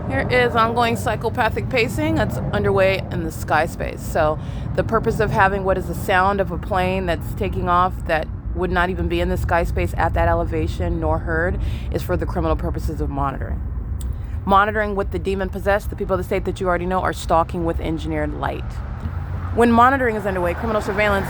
Here is ongoing psychopathic pacing that's underway in the sky space. So the purpose of having what is the sound of a plane that's taking off that would not even be in the sky space at that elevation nor heard is for the criminal purposes of monitoring. Monitoring with the demon possessed, the people of the state that you already know are stalking with engineered light. When monitoring is underway, criminal surveillance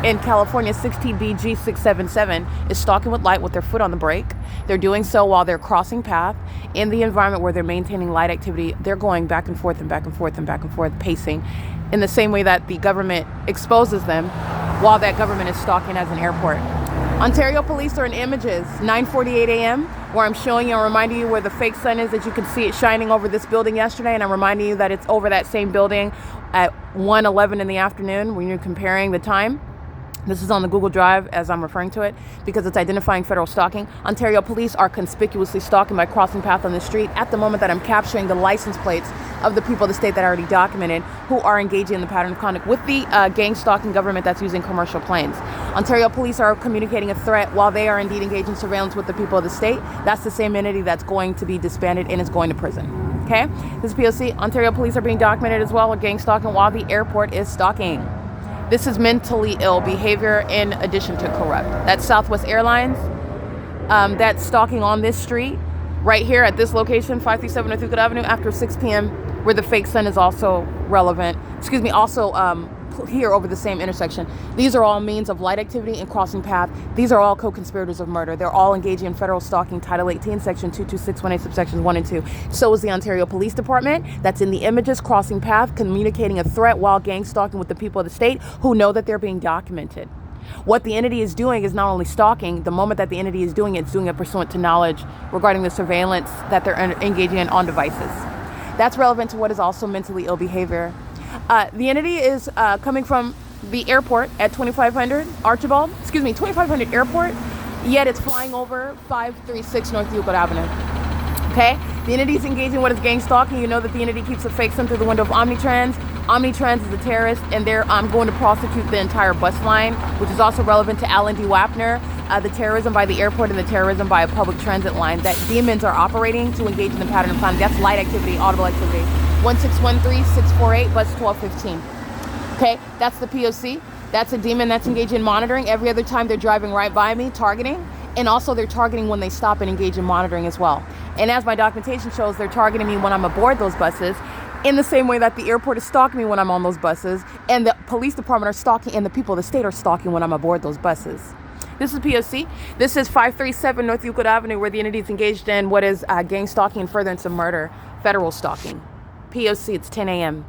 in California 16 BG 677 is stalking with light with their foot on the brake. They're doing so while they're crossing path in the environment where they're maintaining light activity. They're going back and forth and back and forth and back and forth, pacing in the same way that the government exposes them while that government is stalking as an airport. Ontario police are in images, 9:48 a.m., where I'm showing you and reminding you where the fake sun is, that you can see it shining over this building yesterday, and I'm reminding you that it's over that same building at 1:11 in the afternoon when you're comparing the time. This is on the Google Drive as I'm referring to it because it's identifying federal stalking. Ontario police are conspicuously stalking by crossing path on the street at the moment that I'm capturing the license plates of the people of the state that are already documented who are engaging in the pattern of conduct with the gang stalking government that's using commercial planes. Ontario police are communicating a threat while they are indeed engaged in surveillance with the people of the state. That's the same entity that's going to be disbanded and is going to prison. Okay? This is P.O.C. Ontario police are being documented as well with gang stalking while the airport is stalking. This is mentally ill behavior in addition to corrupt. That's Southwest Airlines. That's stalking on this street right here at this location, 537 North Euclid Avenue, after 6 p.m., where the fake sun is also relevant. Also here over the same intersection. These are all means of light activity and crossing path. These are all co-conspirators of murder. They're all engaging in federal stalking, Title 18, Section 22618, subsections 1 and 2. So is the Ontario Police Department. That's in the images, crossing path, communicating a threat while gang stalking with the people of the state who know that they're being documented. What the entity is doing is not only stalking, the moment that the entity is doing it, it's doing it pursuant to knowledge regarding the surveillance that they're engaging in on devices. That's relevant to what is also mentally ill behavior. The entity is coming from the airport at 2500 2500 airport, yet it's flying over 536 North Euclid Avenue. Okay? The entity is engaging what is gang stalking. You know that the entity keeps a fake sun through the window of Omnitrans. Omnitrans is a terrorist, and they're going to prosecute the entire bus line, which is also relevant to Alan D. Wapner, the terrorism by the airport and the terrorism by a public transit line that demons are operating to engage in the pattern of conduct. That's light activity, audible activity. 1613648, bus 1215. Okay, that's the P.O.C. That's a demon that's engaged in monitoring. Every other time they're driving right by me, targeting. And also they're targeting when they stop and engage in monitoring as well. And as my documentation shows, they're targeting me when I'm aboard those buses in the same way that the airport is stalking me when I'm on those buses, and the police department are stalking, and the people of the state are stalking when I'm aboard those buses. This is P.O.C. This is 537 North Euclid Avenue, where the entity is engaged in what is gang stalking and furtherance of murder, federal stalking. P.O.C. It's 10 a.m.